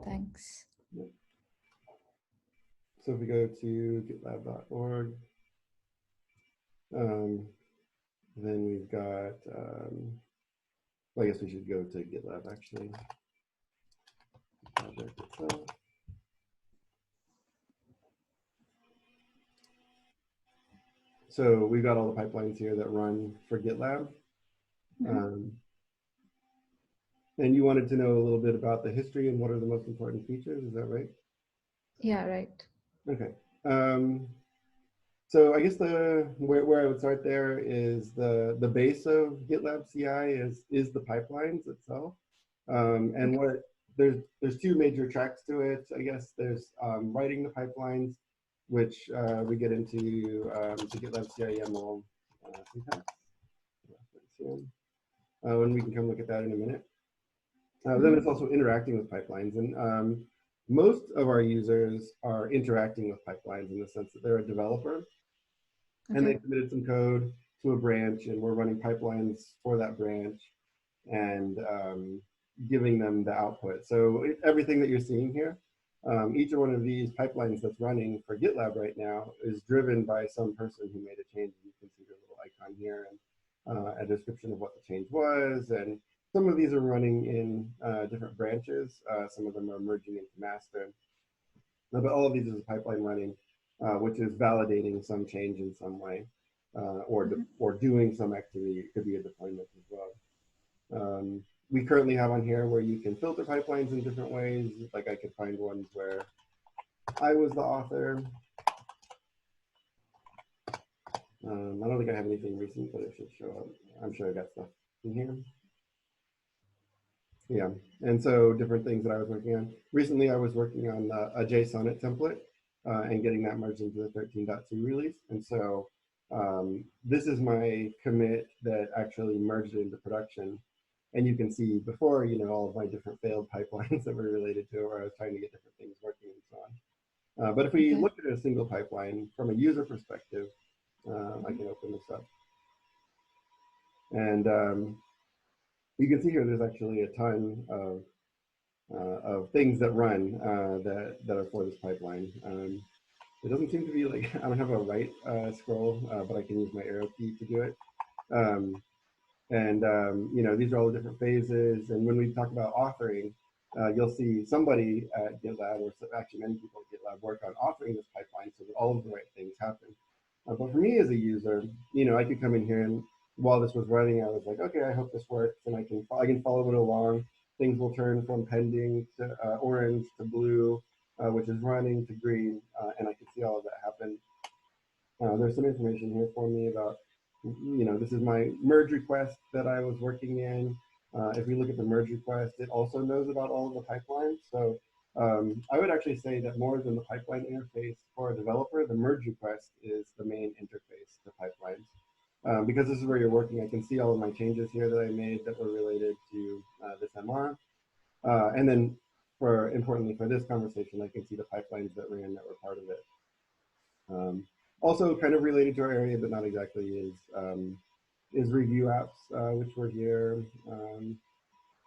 Thanks. Yep. So if we go to gitlab.org, then we've got, well, I guess we should go to GitLab actually. Project itself. So we've got all the pipelines here that run for GitLab. And you wanted to know a little bit about the history and what are the most important features, is that right? Yeah, right. Okay. So I guess where I would start there is the base of GitLab CI is the pipelines itself. And what there's two major tracks to it. I guess there's writing the pipelines, which we get into the GitLab CI YAML syntax. When we can come look at that in a minute. Then it's also interacting with pipelines, and most of our users are interacting with pipelines in the sense that they're a developer, and they submitted some code to a branch, and we're running pipelines for that branch, and giving them the output. So everything that you're seeing here, each one of these pipelines that's running for GitLab right now is driven by some person who made a change. You can see the little icon here and a description of what the change was, and some of these are running in different branches. Some of them are merging into master. But all of these is a pipeline running, which is validating some change in some way, or doing some activity. It could be a deployment as well. We currently have on here where you can filter pipelines in different ways. Like I could find ones where I was the author. I don't think I have anything recent, but it should show up. I'm sure I got stuff in here. Yeah, and so different things that I was working on. Recently, I was working on a JSONet template and getting that merged into the 13.2 release. And so this is my commit that actually merged it into production. And you can see before, all of my different failed pipelines that were related to it, where I was trying to get different things working and so on. But if we look at a single pipeline from a user perspective, I can open this up. And you can see here there's actually a ton of things that run that are for this pipeline. It doesn't seem to be like, I don't have a right scroll, but I can use my arrow key to do it. These are all the different phases. And when we talk about authoring, you'll see somebody at GitLab, or actually many people at GitLab, work on authoring this pipeline so that all of the right things happen. But for me as a user, I could come in here, and while this was running, I was like, okay, I hope this works, and I can follow it along. Things will turn from pending to orange to blue, which is running, to green, and I can see all of that happen. There's some information here for me about, this is my merge request that I was working in. If we look at the merge request, it also knows about all of the pipelines. So I would actually say that more than the pipeline interface for a developer, the merge request is the main interface to pipelines. Because this is where you're working, I can see all of my changes here that I made that were related to this MR. And then importantly for this conversation, I can see the pipelines that ran that were part of it. Also kind of related to our area, but not exactly, is review apps, which were here.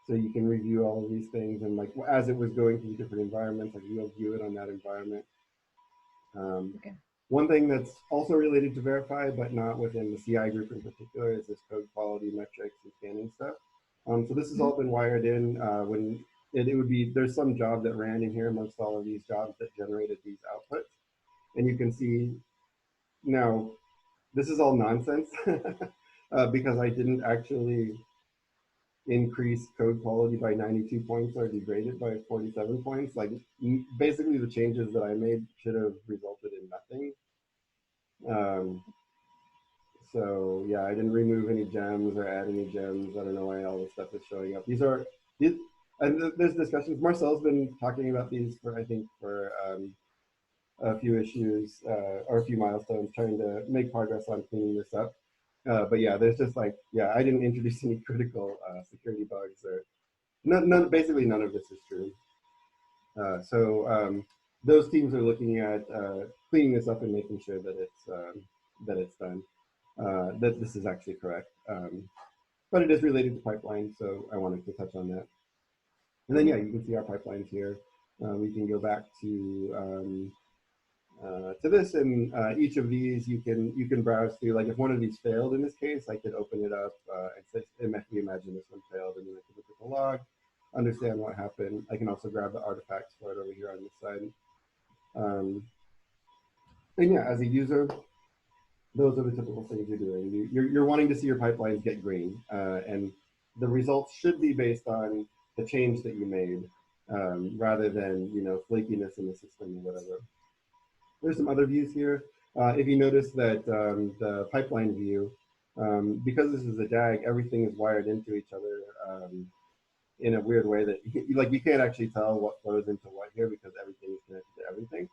So you can review all of these things, and like as it was going through different environments, like you'll view it on that environment. One thing that's also related to verify, but not within the CI group in particular, is this code quality metrics and scanning stuff. So this has all been wired in. When it would be, there's some job that ran in here amongst all of these jobs that generated these outputs, and you can see now this is all nonsense because I didn't actually increase code quality by 92 points or degrade it by 47 points. Like basically the changes that I made should have resulted in nothing. So yeah, I didn't remove any gems or add any gems. I don't know why all this stuff is showing up. And there's discussions. Marcel's been talking about these for, I think, for a few issues or a few milestones, trying to make progress on cleaning this up. But yeah, there's just like, I didn't introduce any critical security bugs, or basically none of this is true. So those teams are looking at cleaning this up and making sure that it's done, that this is actually correct. But it is related to pipelines, so I wanted to touch on that. And then, you can see our pipelines here. We can go back to this, and each of these you can browse through. Like if one of these failed in this case, I could open it up and say, we imagine this one failed, and then I could look at the log, understand what happened. I can also grab the artifacts for it over here on this side. Um, and yeah, as a user, those are the typical things you're doing. You're wanting to see your pipelines get green, and the results should be based on the change that you made, rather than flakiness in the system or whatever. There's some other views here. If you notice that the pipeline view, because this is a DAG, everything is wired into each other in a weird way that like you can't actually tell what flows into what here because everything is connected to everything.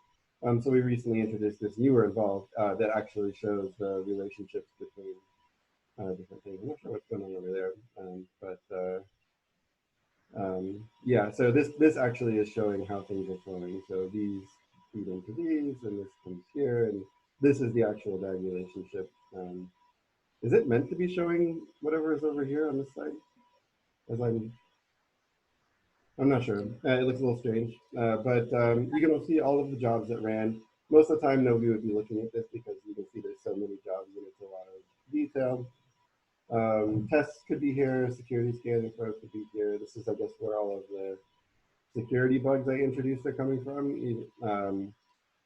So we recently introduced this newer involved that actually shows the relationships between different things. I'm not sure what's going on over there, yeah. So this actually is showing how things are flowing. So these feed into these, and this comes here, and this is the actual DAG relationship. Is it meant to be showing whatever is over here on this side? As I'm not sure. It looks a little strange, but you can see all of the jobs that ran. Most of the time, nobody would be looking at this because you can see there's so many jobs and it's a lot of detail. Tests could be here, security scanning pros could be here. This is, I guess, where all of the security bugs I introduced are coming from.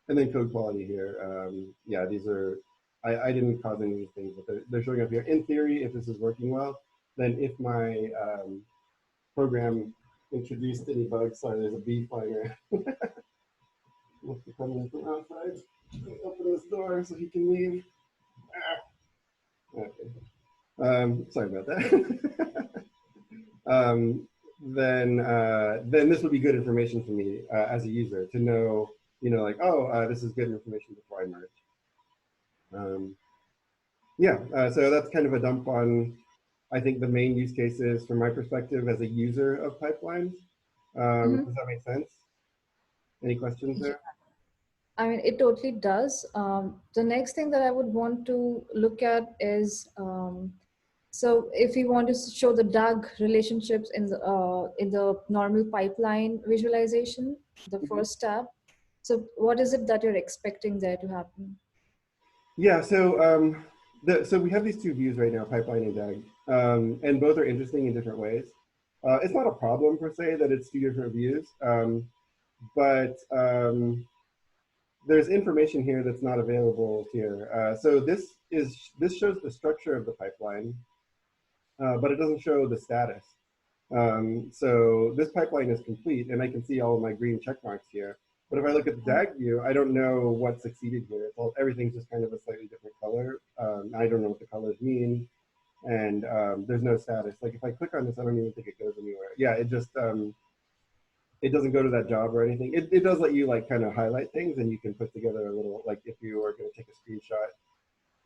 And then code quality here. Yeah, these are, I didn't cause any of these things, but they're showing up here. In theory, if this is working well, then if my program introduced any bugs, sorry, there's a bee flying around. Must be coming in from outside. Open this door so he can leave. Ah. Okay. Sorry about that. Then this would be good information for me as a user to know, like, oh, this is good information before I merge. Yeah, so that's kind of a dump on, I think, the main use cases from my perspective as a user of pipelines. Hmm. Does that make sense? Any questions Yeah, there? I mean, it totally does. The next thing that I would want to look at is, so if you want to show the DAG relationships in the normal pipeline visualization, the Mhm. first tab. So what is it that you're expecting there to happen? Yeah, so so we have these two views right now, pipeline and DAG, and both are interesting in different ways. It's not a problem per se that it's two different views, but there's information here that's not available here. So this shows the structure of the pipeline, but it doesn't show the status. So this pipeline is complete, and I can see all of my green check marks here. But if I look at the DAG view, I don't know what succeeded here. Everything's just kind of a slightly different color. I don't know what the colors mean, and there's no status. Like if I click on this, I don't even think it goes anywhere. Yeah, it doesn't go to that job or anything. It does let you like kind of highlight things, and you can put together a little, like if you were going to take a screenshot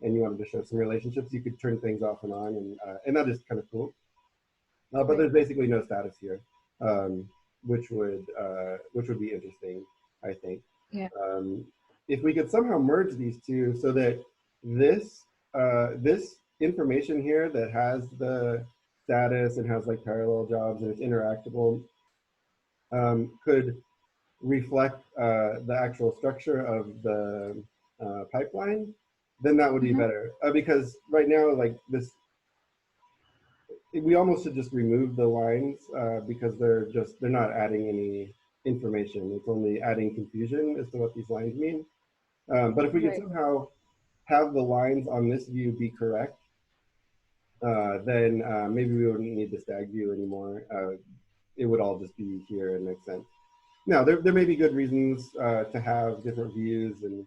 and you wanted to show some relationships, you could turn things off and on, and that is kind of cool. But Right. there's basically no status here, um, which would be interesting, I think. Yeah. Um, if we could somehow merge these two so that this information here that has the status and has like parallel jobs and it's interactable could reflect the actual structure of the pipeline, then that would be Hmm. better. Because right now, like this, we almost should just remove the lines because they're not adding any information. It's only adding confusion as to what these lines mean. But if we could Right. somehow have the lines on this view be correct, then maybe we wouldn't need the stag view anymore. It would all just be here and make sense. Now, there may be good reasons to have different views, and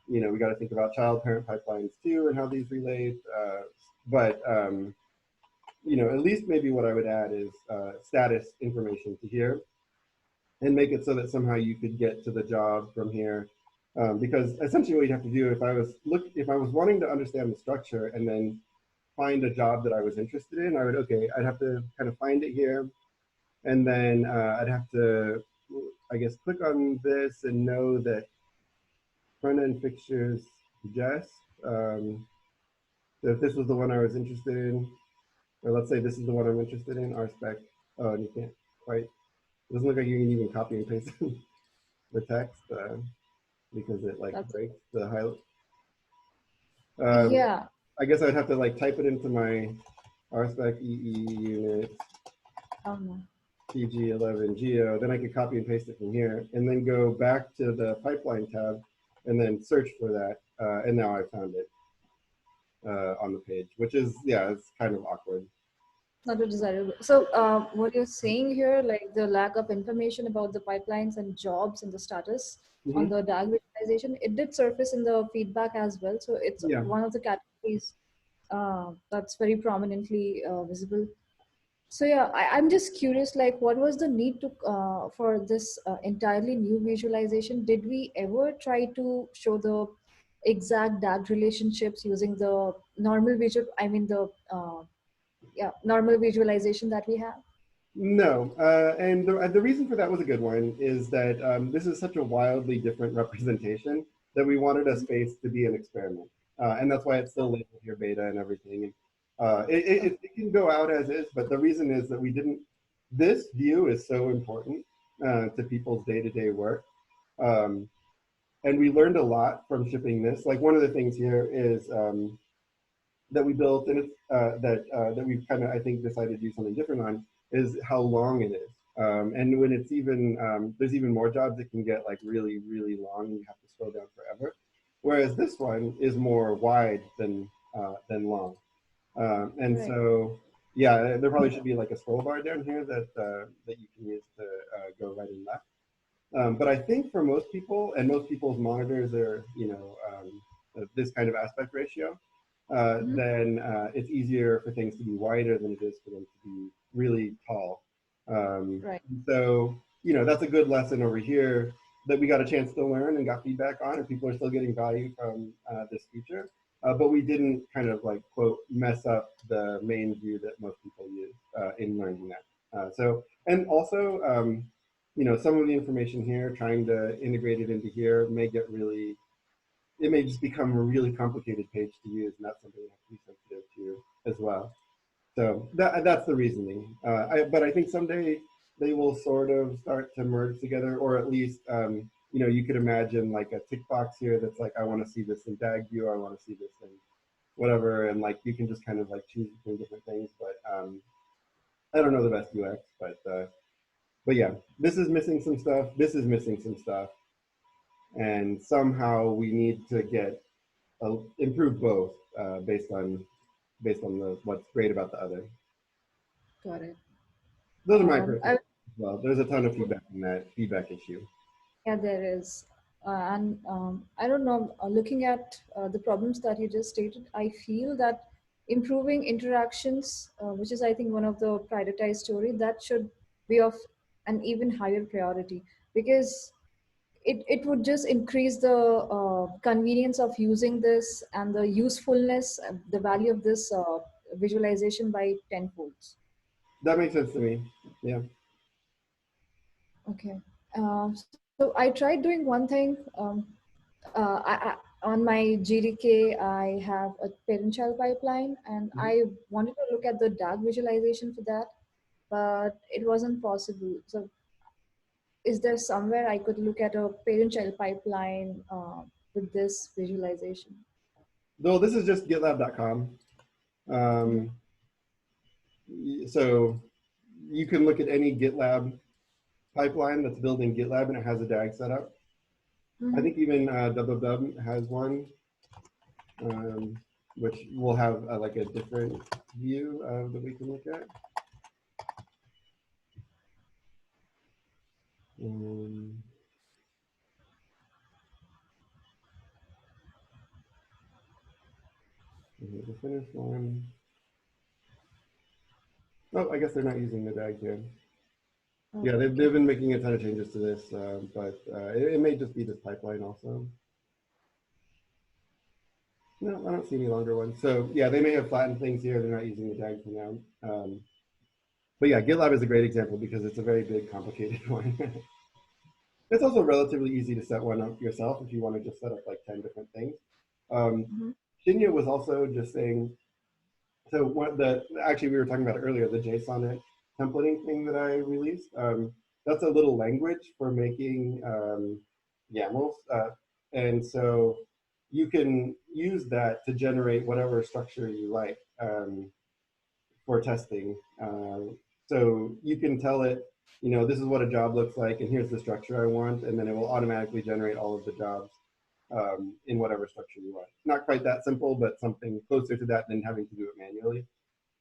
we got to think about child-parent pipelines too and how these relate. But at least maybe what I would add is status information to here, and make it so that somehow you could get to the job from here. Because essentially, what you'd have to do if I was wanting to understand the structure and then find a job that I was interested in, I'd have to kind of find it here, and then I'd have to, I guess, click on this and know that front end fixtures suggest. So if this was the one I was interested in, or let's say this is the one I'm interested in, RSpec. Oh, and you can't quite. It doesn't look like you can even copy and paste the text because it like That's breaks the highlight. yeah. I guess I'd have to like type it into my RSpec EE unit Um, PG11 Geo. Then I could copy and paste it from here, and then go back to the pipeline tab, and then search for that. And now I found it on the page, which is yeah, it's kind of awkward. not a desirable. So, what you're saying here, like the lack of information about the pipelines and jobs and the status on Hmm. the DAG visualization, it did surface in the feedback as well. So, it's Yeah. one of the categories that's very prominently visible. So, yeah, I'm just curious, like, what was the need to for this entirely new visualization? Did we ever try to show the exact DAG relationships using the normal visual? I mean, the yeah, normal visualization that we have. No, and the reason for that was a good one is that this is such a wildly different representation that we wanted a space to be an experiment. And that's why it's still labeled here beta and everything. And it can go out as is, but the reason is that we didn't, this view is so important to people's day-to-day work. Um, and we learned a lot from shipping this. Like one of the things here is that we built and it's that we've kind of I think decided to do something different on is how long it is. And when it's even there's even more jobs that can get like really long and you have to scroll down forever. Whereas this one is more wide than long. And Right. so yeah, there probably should be like a scroll bar down here that you can use to go right and left. But I think for most people, and most people's monitors are, this kind of aspect ratio, Mhm. then it's easier for things to be wider than it is for them to be really tall. Right. So, that's a good lesson over here that we got a chance to learn and got feedback on, and people are still getting value from this feature. But we didn't kind of like, quote, mess up the main view that most people use in learning that. And also, some of the information here, trying to integrate it into here may get really, it may just become a really complicated page to use, and that's something you have to be sensitive to as well. So that's the reasoning. But I think someday they will sort of start to merge together, or at least, you could imagine like a tick box here that's like, I want to see this in DAG view, I want to see this in whatever, and like you can just kind of like choose between different things. But I don't know the best UX, but yeah, this is missing some stuff. This is missing some stuff, and somehow we need to get improve both based on what's great about the other. Got it. Those are my I, personal. Well, there's a ton of feedback in that feedback issue. yeah, there is. And I don't know, looking at the problems that you just stated, I feel that improving interactions, which is, I think, one of the prioritized story, that should be of an even higher priority because it would just increase the convenience of using this and the usefulness, the value of this visualization by tenfolds. That makes sense to me. Yeah. Okay. So I tried doing one thing. On my GDK, I have a parent-child pipeline, and Mhm. I wanted to look at the DAG visualization for that, but it wasn't possible. So is there somewhere I could look at a parent-child pipeline with this visualization? Though this is just GitLab.com. Okay. Um, so you can look at any GitLab pipeline that's building GitLab and it has a DAG setup. I Mhm. think even www has one, um, which will have like a different view that we can look at. Um, the finish one. Oh, I guess they're not using the DAG here. Yeah, they've Okay. been making a ton of changes to this, but it may just be this pipeline also. No, I don't see any longer ones. So yeah, they may have flattened things here. They're not using the DAG for now. But yeah, GitLab is a great example because it's a very big, complicated one. It's also relatively easy to set one up yourself if you want to just set up like 10 different things. Um, Mhm. Shinya was also just saying, so what the actually we were talking about it earlier, the JSON templating thing that I released. that's a little language for making YAMLs. And so you can use that to generate whatever structure you like for testing. So you can tell it, this is what a job looks like, and here's the structure I want, and then it will automatically generate all of the jobs in whatever structure you want. Not quite that simple, but something closer to that than having to do it manually.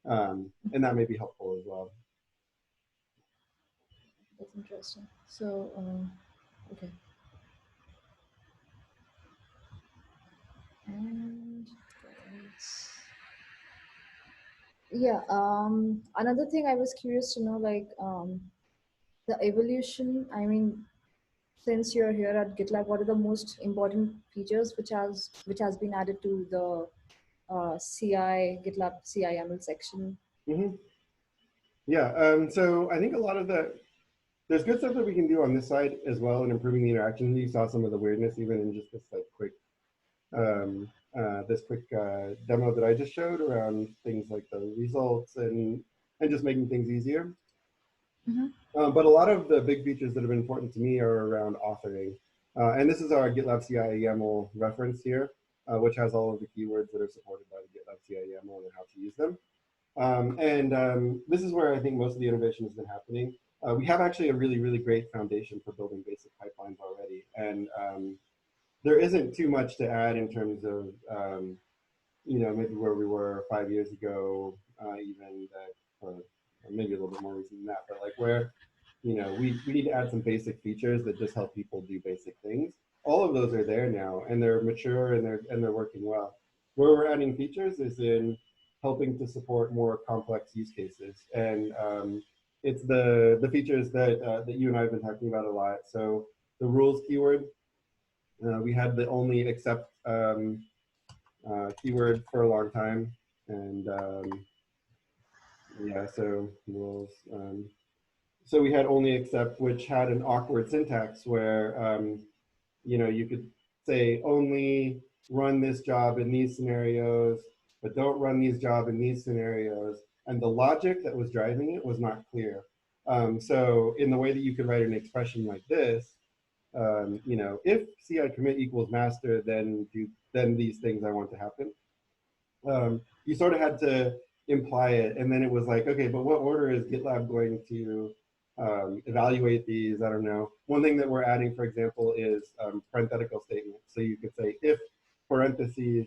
And that may be helpful as well. That's interesting. So, okay. And yeah, another thing I was curious to know, like the evolution. I mean, since you're here at GitLab, what are the most important features which has been added to the CI GitLab CI/YAML section? Mm-hmm. Yeah, so I think a lot of there's good stuff that we can do on this side as well in improving the interaction. You saw some of the weirdness even in just this like quick demo that I just showed around things like the results and just making things easier. Mm-hmm. But a lot of the big features that have been important to me are around authoring. And this is our GitLab CI YAML reference here, which has all of the keywords that are supported by the GitLab CI YAML and how to use them. This is where I think most of the innovation has been happening. We have actually a really, really great foundation for building basic pipelines already. And there isn't too much to add in terms of maybe where we were 5 years ago, even that, or maybe a little bit more recent than that, but like where, we need to add some basic features that just help people do basic things. All of those are there now, and they're mature and they're working well. Where we're adding features is in helping to support more complex use cases, and it's the features that you and I have been talking about a lot. So the rules keyword, we had the only except keyword for a long time, and yeah, so rules. So we had only except, which had an awkward syntax where you could say only run this job in these scenarios, but don't run these job in these scenarios, and the logic that was driving it was not clear. So in the way that you could write an expression like this, if CI commit equals master, then these things I want to happen. You sort of had to imply it, and then it was like, okay, but what order is GitLab going to evaluate these? I don't know. One thing that we're adding, for example, is parenthetical statements. So you could say if parentheses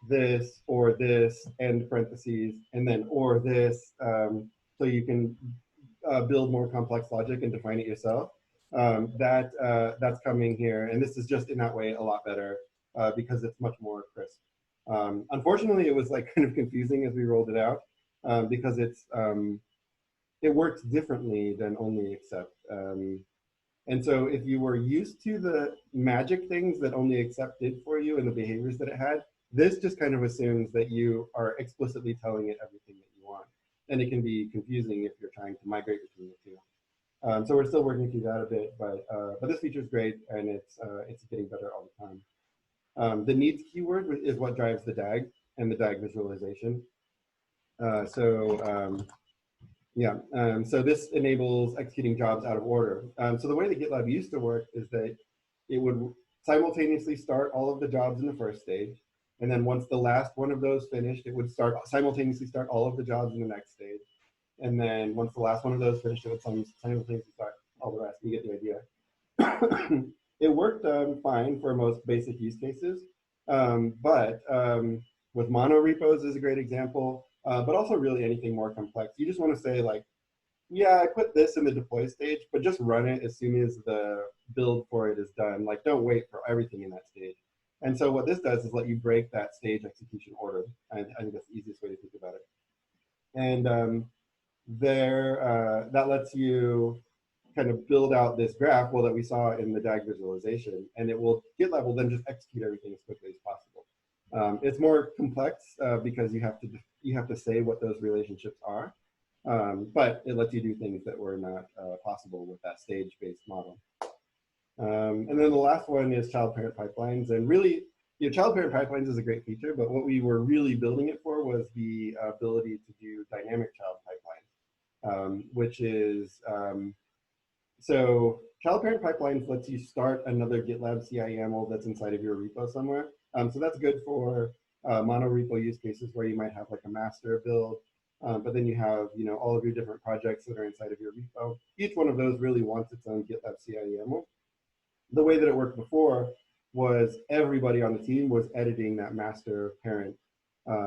this or this, end parentheses, and then or this, so you can build more complex logic and define it yourself. That's coming here, and this is just in that way a lot better because it's much more crisp. Unfortunately, it was like kind of confusing as we rolled it out because it works differently than only accept. And so if you were used to the magic things that only accept did for you and the behaviors that it had, this just kind of assumes that you are explicitly telling it everything that you want. And it can be confusing if you're trying to migrate between the two. So we're still working through that a bit, but this feature is great, and it's getting better all the time. The needs keyword is what drives the DAG and the DAG visualization. So this enables executing jobs out of order. So the way that GitLab used to work is that it would simultaneously start all of the jobs in the first stage, and then once the last one of those finished, it would simultaneously start all of the jobs in the next stage. And then once the last one of those finished, it would simultaneously start all the rest. You get the idea. It worked fine for most basic use cases, but with mono repos is a great example, but also really anything more complex. You just want to say like, yeah, I put this in the deploy stage, but just run it as soon as the build for it is done. Like, don't wait for everything in that stage. And so what this does is let you break that stage execution order. I think that's the easiest way to think about it. And that lets you kind of build out this graph, well, that we saw in the DAG visualization, and GitLab will then just execute everything as quickly as possible. It's more complex because you have to say what those relationships are, but it lets you do things that were not possible with that stage-based model. And then the last one is child-parent pipelines, and really, child-parent pipelines is a great feature, but what we were really building it for was the ability to do dynamic child pipelines, which is So child parent pipelines lets you start another GitLab CI YAML that's inside of your repo somewhere. So that's good for mono repo use cases where you might have like a master build, but then you have all of your different projects that are inside of your repo. Each one of those really wants its own GitLab CI YAML. The way that it worked before was everybody on the team was editing that master parent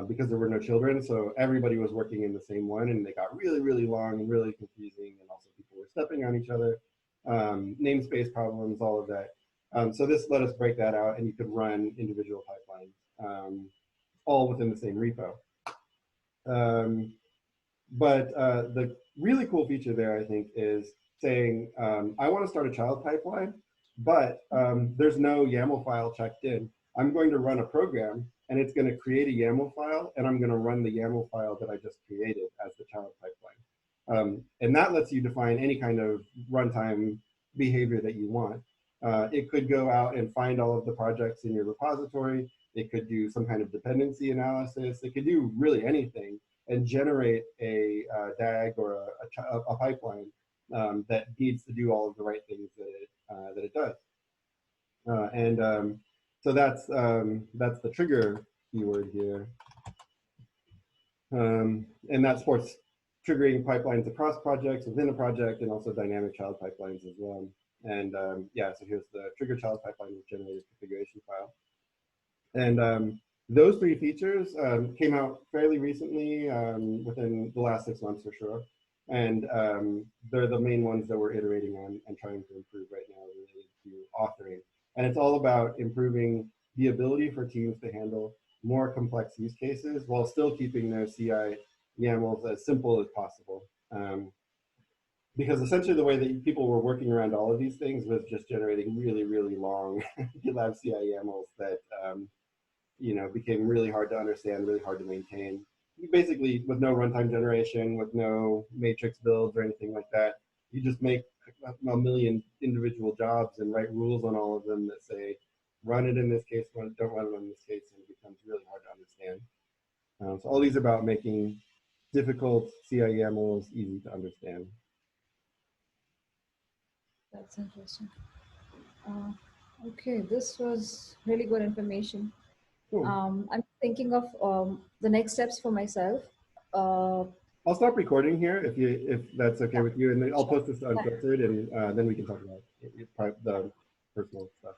because there were no children. So everybody was working in the same one, and they got really, really long and really confusing. And also people were stepping on each other, namespace problems, all of that. So this let us break that out, and you could run individual pipelines all within the same repo. But the really cool feature there, I think, is saying, I want to start a child pipeline, but there's no YAML file checked in. I'm going to run a program, and it's going to create a YAML file, and I'm going to run the YAML file that I just created as the child pipeline. And that lets you define any kind of runtime behavior that you want. It could go out and find all of the projects in your repository. It could do some kind of dependency analysis. It could do really anything and generate a DAG or a pipeline that needs to do all of the right things that it does. So that's the trigger keyword here. And that supports triggering pipelines across projects within a project, and also dynamic child pipelines as well. And yeah, so here's the trigger child pipeline with generated configuration file. And those three features came out fairly recently, within the last 6 months for sure. And they're the main ones that we're iterating on and trying to improve right now related to authoring. And it's all about improving the ability for teams to handle more complex use cases while still keeping their CI YAMLs as simple as possible. Because essentially the way that people were working around all of these things was just generating really, really long GitLab CI YAMLs that became really hard to understand, really hard to maintain. Basically, with no runtime generation, with no matrix builds or anything like that, you just make a million individual jobs and write rules on all of them that say, run it in this case, don't run it in this case, and it becomes really hard to understand. So all these are about making difficult CI YAMLs easy to understand. That's interesting. Okay, this was really good information. Cool. I'm thinking of the next steps for myself. I'll stop recording here if that's okay with you, and then I'll post this to Unfiltered, and then we can talk about the personal stuff.